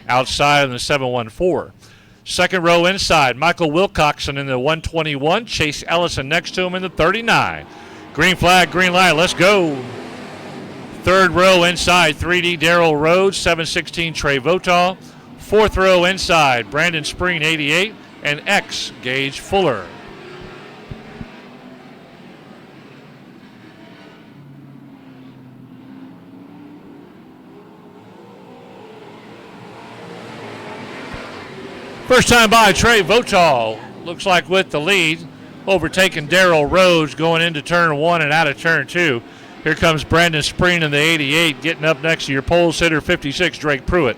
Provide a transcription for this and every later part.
outside in the 714. Second row inside, Michael Wilcoxon in the 121. Chase Ellison next to him in the 39. Green flag, green light, let's go. Third row inside, 3D Darrell Rhodes, 716 Trey Votaw. Fourth row inside, Brandon Spreen, 88, and X Gage Fuller. First time by Trey Votaw, looks like with the lead, overtaking Darrell Rhodes going into turn 1 and out of turn 2. Here comes Brandon Spreen in the 88, getting up next to your pole sitter, 56, Drake Pruitt.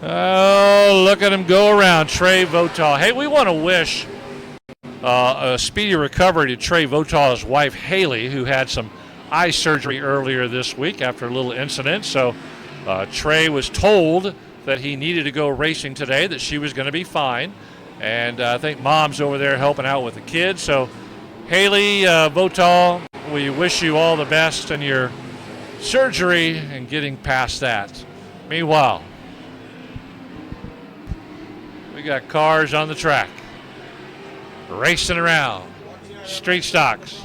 Oh, look at him go around, Trey Votaw. Hey, we want to wish a speedy recovery to Trey Votaw's wife, Haley, who had some eye surgery earlier this week after a little incident. So Trey was told that he needed to go racing today, that she was going to be fine. And I think Mom's over there helping out with the kids. So, Haley Votaw, we wish you all the best in your surgery and getting past that. Meanwhile, we got cars on the track, racing around, street stocks.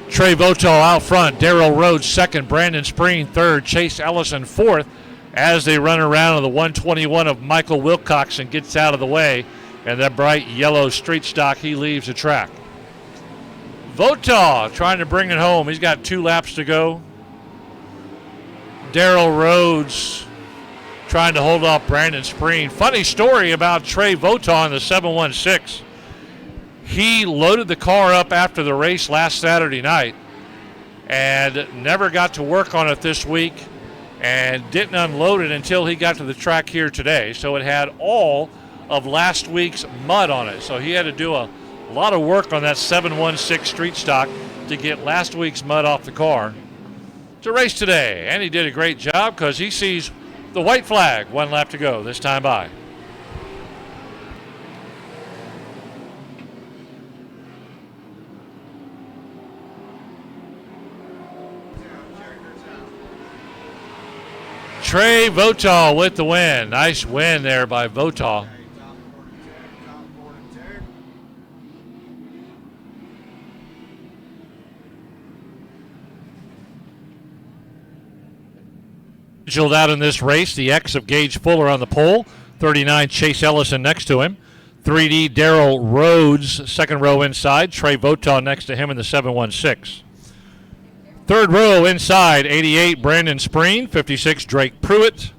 Trey Votaw out front, Darrell Rhodes second, Brandon Spreen third, Chase Ellison fourth as they run around on the 121 of Michael Wilcoxon gets out of the way, and that bright yellow street stock, he leaves the track. Votaw trying to bring it home. He's got 2 laps to go. Darrell Rhodes trying to hold off Brandon Spreen. Funny story about Trey Votaw in the 716. He loaded the car up after the race last Saturday night and never got to work on it this week and didn't unload it until he got to the track here today. So it had all of last week's mud on it. So he had to do a lot of work on that 716 street stock to get last week's mud off the car to race today. And he did a great job because he sees the white flag, 1 lap to go this time by. Trey Votaw with the win. Nice win there by Votaw. Scheduled out in this race, the X of Gage Fuller on the pole, 39 Chase Ellison next to him, 3D Darrell Rhodes second row inside, Trey Votaw next to him in the 716. Third row inside, 88 Brandon Spreen, 56 Drake Pruitt.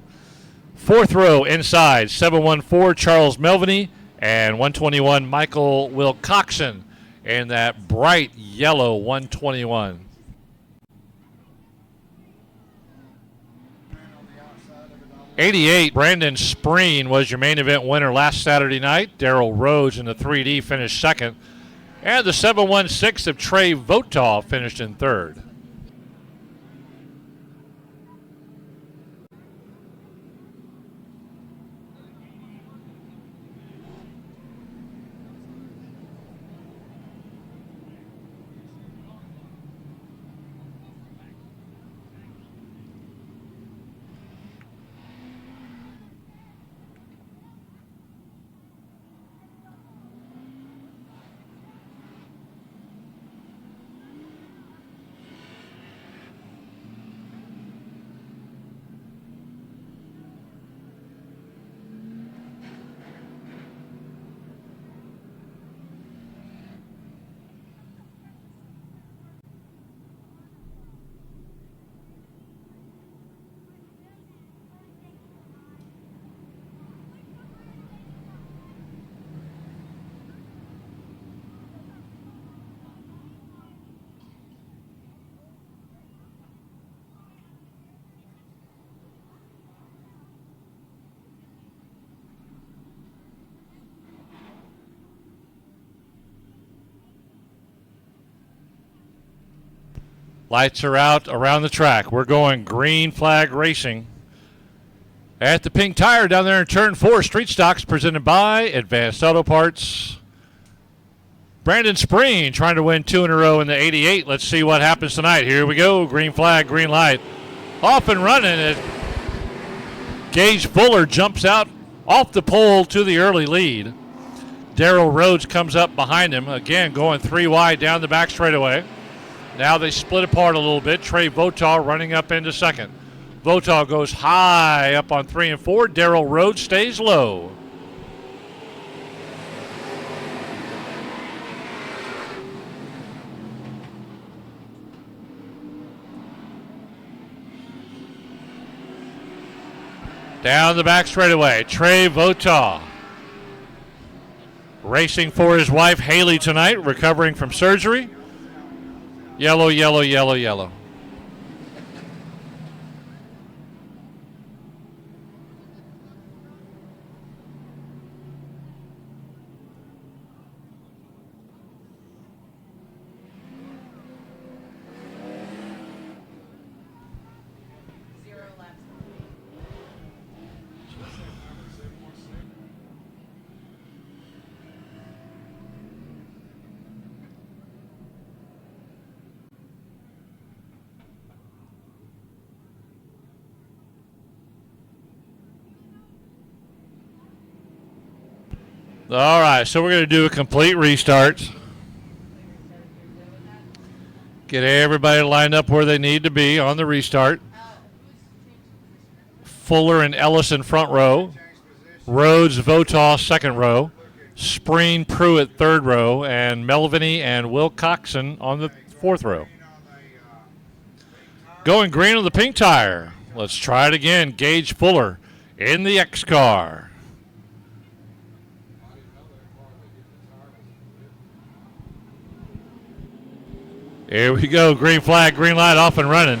Fourth row inside, 714 Charles Melvany, and 121 Michael Wilcoxon in that bright yellow 121. '88 Brandon Spreen was your main event winner last Saturday night. Darrell Rhodes in the 3D finished second. And the 716 of Trey Votaw finished in third. Lights are out around the track. We're going green flag racing at the Pink Tire down there in turn 4. Street Stocks presented by Advanced Auto Parts. Brandon Spreen trying to win 2 in a row in the 88. Let's see what happens tonight. Here we go. Green flag, green light. Off and running as Gage Fuller jumps out off the pole to the early lead. Darrell Rhodes comes up behind him. Again, going 3 wide down the back straightaway. Now they split apart a little bit. Trey Votaw running up into second. Votaw goes high up on 3 and 4. Darrell Rhodes stays low. Down the back straightaway, Trey Votaw. Racing for his wife Haley tonight, recovering from surgery. Yellow, yellow, yellow, yellow. All right, so we're going to do a complete restart. Get everybody lined up where they need to be on the restart. Fuller and Ellison front row. Rhodes, Votaw second row. Spreen, Pruitt third row. And Melviny and Will Coxon on the fourth row. Going green on the Pink Tire. Let's try it again. Gage Fuller in the X car. Here we go, green flag, green light, off and running.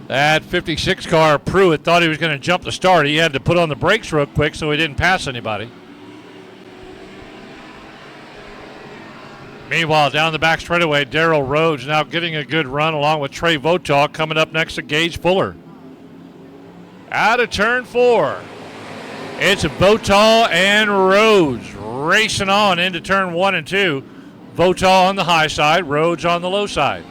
That 56 car, Pruitt, thought he was going to jump the start. He had to put on the brakes real quick so he didn't pass anybody. Meanwhile, down the back straightaway, Darrell Rhodes now getting a good run along with Trey Votaw coming up next to Gage Fuller. Out of turn 4. It's Votaw and Rhodes racing on into turn 1 and 2. Votaw on the high side, Rhodes on the low side.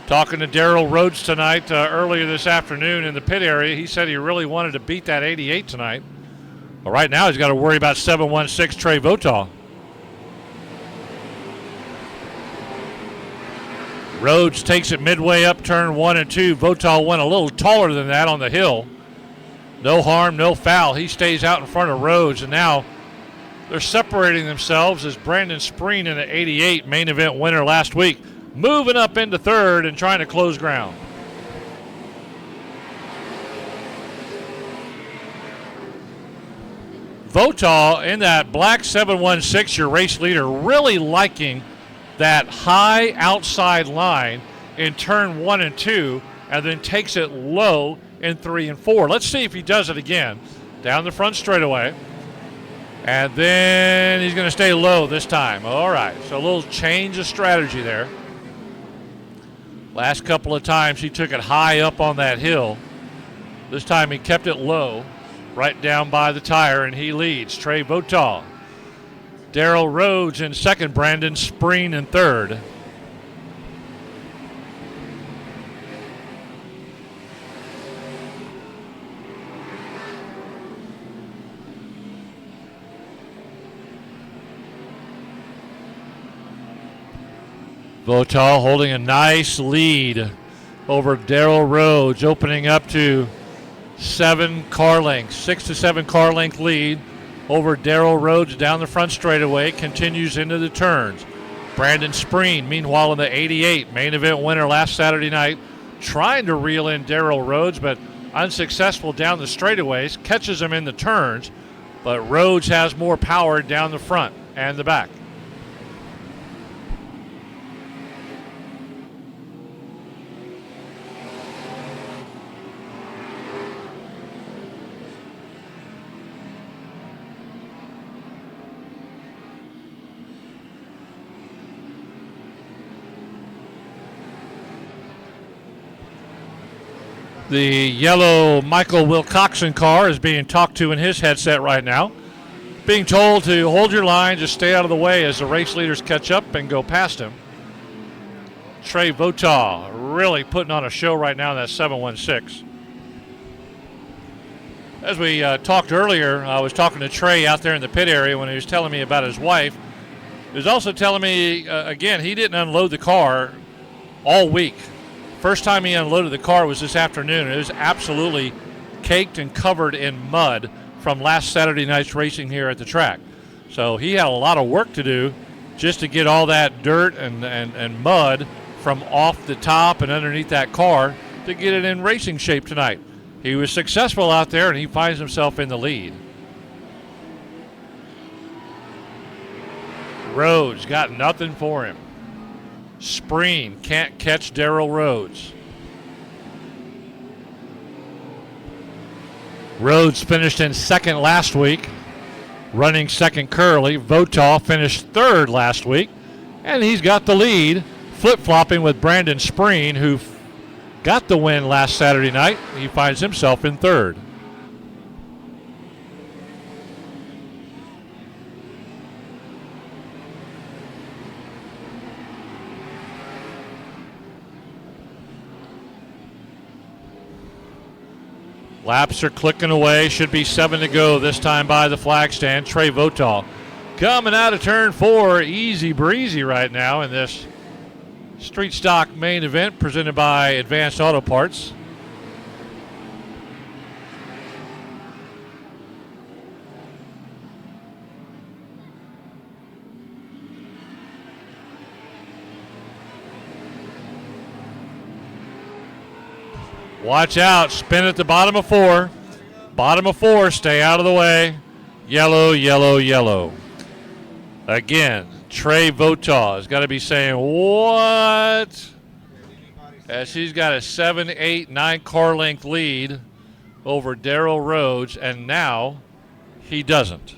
Talking to Darrell Rhodes tonight, earlier this afternoon in the pit area, he said he really wanted to beat that 88 tonight. But right now he's got to worry about 716 Trey Votaw. Rhodes takes it midway up turn 1 and 2. Votaw went a little taller than that on the hill. No harm, no foul. He stays out in front of Rhodes, and now they're separating themselves as Brandon Spreen in the 88 main event winner last week, moving up into third and trying to close ground. Votaw in that black 716, your race leader, really liking that high outside line in turn 1 and 2, and then takes it low in 3 and 4. Let's see if he does it again. Down the front straightaway. And then he's going to stay low this time. All right, so a little change of strategy there. Last couple of times he took it high up on that hill. This time he kept it low, right down by the tire, and he leads. Trey Votaw. Darrell Rhodes in second, Brandon Spreen in third. Votaw holding a nice lead over Darrell Rhodes, opening up to 7 car lengths, 6 to 7 car length lead over Darrell Rhodes down the front straightaway, continues into the turns. Brandon Spreen, meanwhile, in the 88 main event winner last Saturday night, trying to reel in Darrell Rhodes, but unsuccessful down the straightaways, catches him in the turns, but Rhodes has more power down the front and the back. The yellow Michael Wilcoxon car is being talked to in his headset right now. Being told to hold your line, just stay out of the way as the race leaders catch up and go past him. Trey Votah really putting on a show right now in that 716. As we talked earlier, I was talking to Trey out there in the pit area when he was telling me about his wife. He was also telling me, again, he didn't unload the car all week. First time he unloaded the car was this afternoon. It was absolutely caked and covered in mud from last Saturday night's racing here at the track. So he had a lot of work to do just to get all that dirt and mud from off the top and underneath that car to get it in racing shape tonight. He was successful out there, and he finds himself in the lead. Rhodes got nothing for him. Spreen can't catch Darrell Rhodes. Rhodes finished in second last week, running second currently. Votah finished third last week, and he's got the lead, flip-flopping with Brandon Spreen, who got the win last Saturday night. He finds himself in third. Laps are clicking away. Should be 7 to go this time by the flag stand. Trey Votah coming out of turn 4. Easy breezy right now in this street stock main event presented by Advanced Auto Parts. Watch out, spin at the bottom of 4. Bottom of 4, stay out of the way. Yellow, yellow, yellow. Again, Trey Votah has got to be saying, what? As he's got a 7, 8, 9 car length lead over Darrell Rhodes, and now he doesn't.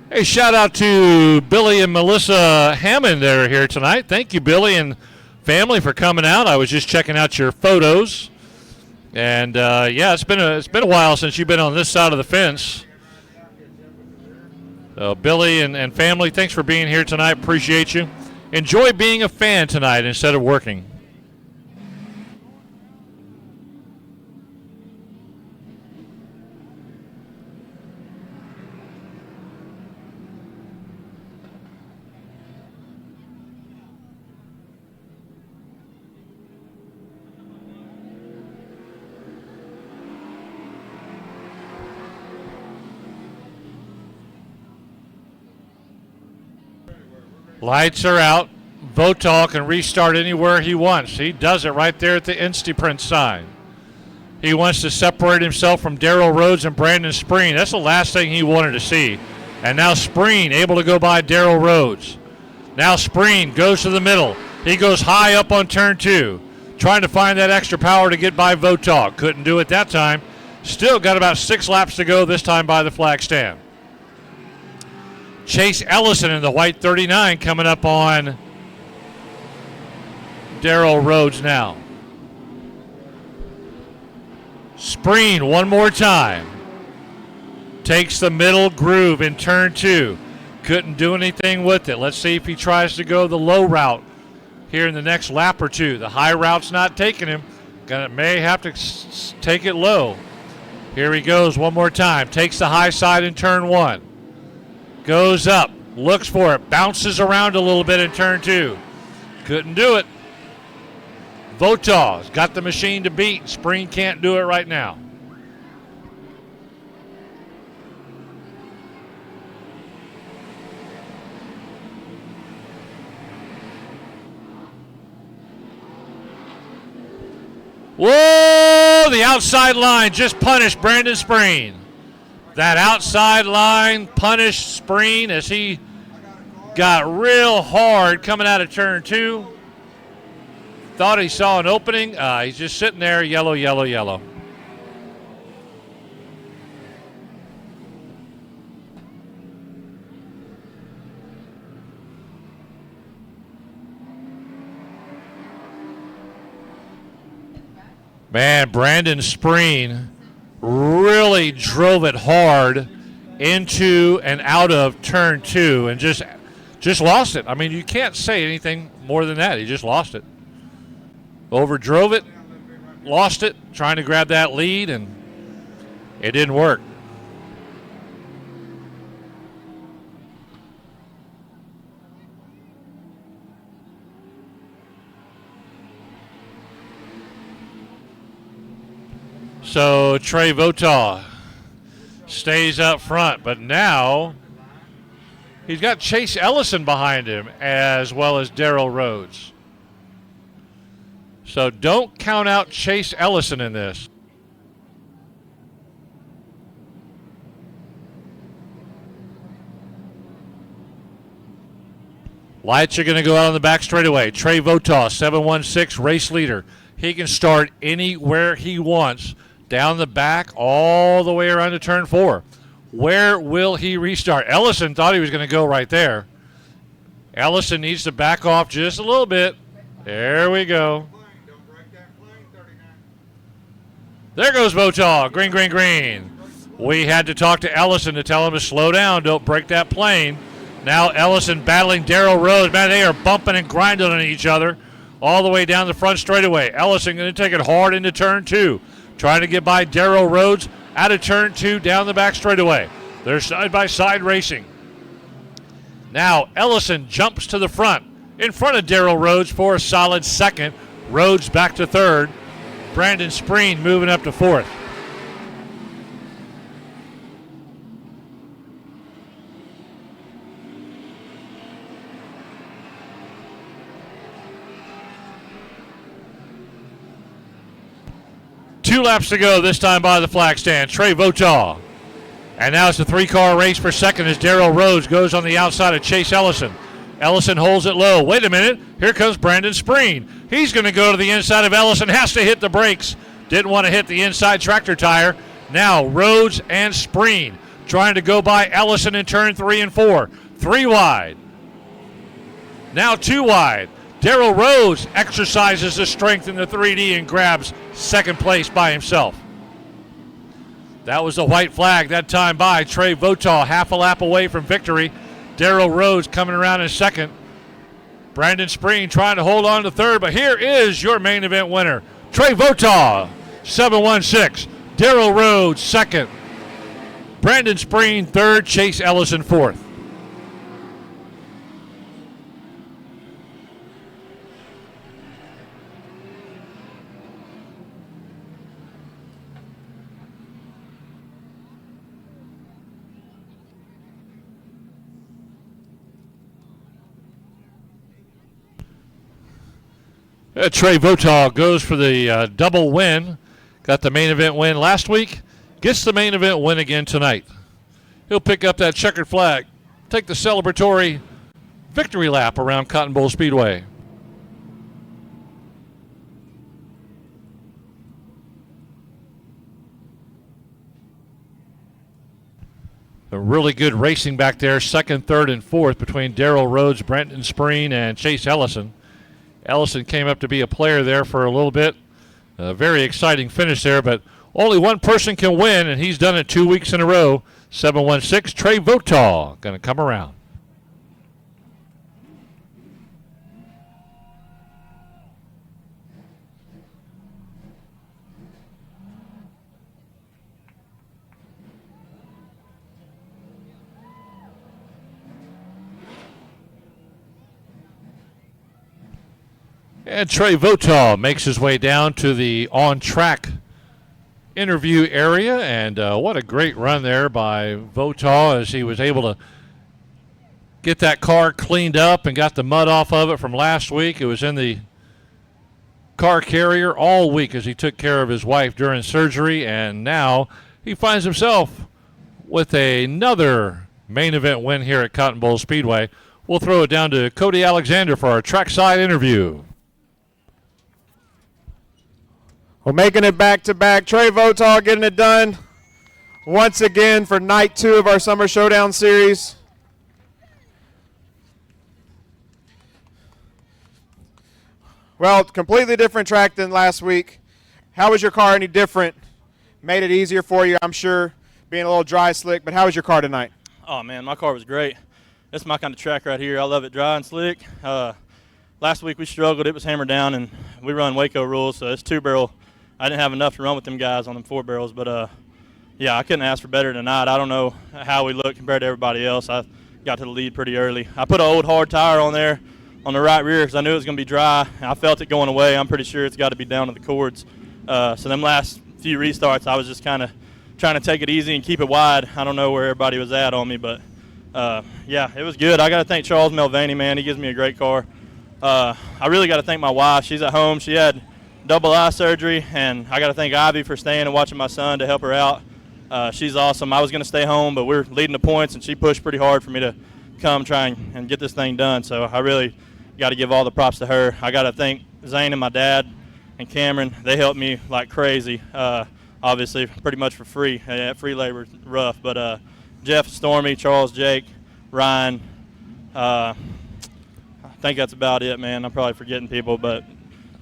Hey, shout out to Billy and Melissa Hammond that are here tonight. Thank you, Billy and family, for coming out. I was just checking out your photos, and yeah, it's been a while since you've been on this side of the fence. So, Billy and family, thanks for being here tonight. Appreciate you. Enjoy being a fan tonight instead of working. Lights are out. Votah can restart anywhere he wants. He does it right there at the Instaprint sign. He wants to separate himself from Darrell Rhodes and Brandon Spreen. That's the last thing he wanted to see. And now Spreen able to go by Darrell Rhodes. Now Spreen goes to the middle. He goes high up on turn 2, trying to find that extra power to get by Votah. Couldn't do it that time. Still got about 6 laps to go this time by the flag stand. Chase Ellison in the white 39 coming up on Darrell Rhodes now. Spreen one more time. Takes the middle groove in turn 2. Couldn't do anything with it. Let's see if he tries to go the low route here in the next lap or two. The high route's not taking him. May have to take it low. Here he goes one more time. Takes the high side in turn 1. Goes up, looks for it, bounces around a little bit in turn 2. Couldn't do it. Votah's got the machine to beat. Spreen can't do it right now. Whoa, the outside line just punished Brandon Spreen. That outside line punished Spreen as he got real hard coming out of turn 2. Thought he saw an opening. He's just sitting there, yellow, yellow, yellow. Man, Brandon Spreen really drove it hard into and out of turn 2 and just lost it. I mean, you can't say anything more than that. He just lost it. Overdrove it, lost it, trying to grab that lead, and it didn't work. So Trey Votah stays up front, but now he's got Chase Ellison behind him as well as Darrell Rhodes. So don't count out Chase Ellison in this. Lights are going to go out on the back straightaway. Trey Votah, 716 race leader. He can start anywhere he wants. Down the back, all the way around to turn 4. Where will he restart? Ellison thought he was going to go right there. Ellison needs to back off just a little bit. There we go. There goes Votah. Green, green, green. We had to talk to Ellison to tell him to slow down. Don't break that plane. Now Ellison battling Darrell Rhodes. Man, they are bumping and grinding on each other all the way down the front straightaway. Ellison going to take it hard into turn 2. Trying to get by Darrell Rhodes out of turn 2 down the back straightaway. They're side-by-side racing. Now Ellison jumps to the front in front of Darrell Rhodes for a solid second. Rhodes back to third. Brandon Spreen moving up to fourth. Two laps to go this time by the flag stand. Trey Votah. And now it's a 3-car race for second as Darrell Rhodes goes on the outside of Chase Ellison. Ellison holds it low. Wait a minute. Here comes Brandon Spreen. He's going to go to the inside of Ellison. Has to hit the brakes. Didn't want to hit the inside tractor tire. Now Rhodes and Spreen trying to go by Ellison in turn 3 and 4. 3 wide. Now 2 wide. Darrell Rhodes exercises the strength in the 3D and grabs second place by himself. That was the white flag that time by Trey Votah, half a lap away from victory. Darrell Rhodes coming around in second. Brandon Spreen trying to hold on to third, but here is your main event winner. Trey Votah, 716. Darrell Rhodes, second. Brandon Spreen, third. Chase Ellison, fourth. Trey Votah goes for the double win. Got the main event win last week. Gets the main event win again tonight. He'll pick up that checkered flag. Take the celebratory victory lap around Cotton Bowl Speedway. A really good racing back there. Second, third, and fourth between Darrell Rhodes, Brandon Spreen, and Chase Ellison. Ellison came up to be a player there for a little bit. A very exciting finish there, but only one person can win, and he's done it 2 weeks in a row. 716, Trey Votah, going to come around. And Trey Votah makes his way down to the on-track interview area, and what a great run there by Votah as he was able to get that car cleaned up and got the mud off of it from last week. It was in the car carrier all week as he took care of his wife during surgery, and now he finds himself with another main event win here at Cotton Bowl Speedway. We'll throw it down to Cody Alexander for our trackside interview. Well, making it back-to-back, Trey Votaw getting it done once again for night 2 of our Summer Showdown series. Well, completely different track than last week. How was your car any different? Made it easier for you, I'm sure, being a little dry slick, but how was your car tonight? Oh, man, my car was great. This is my kind of track right here. I love it dry and slick. Last week we struggled. It was hammered down, and we run Waco rules, so it's 2-barrel. I didn't have enough to run with them guys on them 4 barrels, but, yeah, I couldn't ask for better tonight. I don't know how we look compared to everybody else. I got to the lead pretty early. I put an old hard tire on there on the right rear because I knew it was going to be dry. I felt it going away. I'm pretty sure it's got to be down to the cords. So them last few restarts, I was just kind of trying to take it easy and keep it wide. I don't know where everybody was at on me, but, yeah, it was good. I got to thank Charles Melvany, man. He gives me a great car. I really got to thank my wife. She's at home. She had double eye surgery, and I got to thank Ivy for staying and watching my son to help her out. She's awesome. I was going to stay home, but we're leading the points, and she pushed pretty hard for me to come try and get this thing done. So I really got to give all the props to her. I got to thank Zane and my dad and Cameron. They helped me like crazy, obviously pretty much for free. Free labor, rough. But Jeff, Stormy, Charles, Jake, Ryan, I think that's about it, man. I'm probably forgetting people, but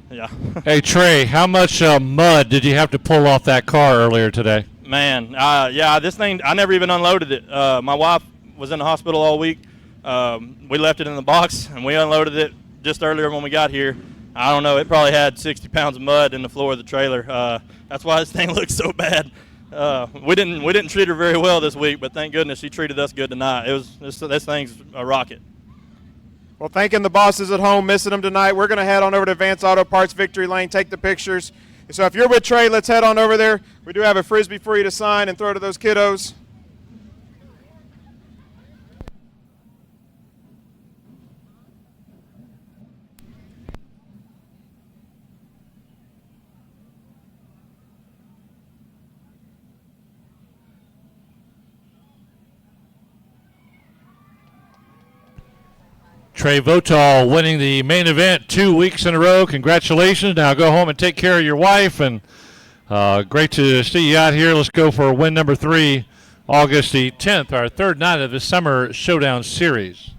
yeah. Hey, Trey, how much mud did you have to pull off that car earlier today? Man, yeah, this thing, I never even unloaded it. My wife was in the hospital all week. We left it in the box, and we unloaded it just earlier when we got here. I don't know, it probably had 60 pounds of mud in the floor of the trailer. That's why this thing looks so bad. We didn't treat her very well this week, but thank goodness she treated us good tonight. This thing's a rocket. Well, thanking the bosses at home, missing them tonight. We're going to head on over to Advance Auto Parts Victory Lane, take the pictures. So if you're with Trey, let's head on over there. We do have a Frisbee for you to sign and throw to those kiddos. Trey Votaw winning the main event 2 weeks in a row. Congratulations. Now go home and take care of your wife. And great to see you out here. Let's go for win number 3, August the 10th, our third night of the Summer Showdown Series.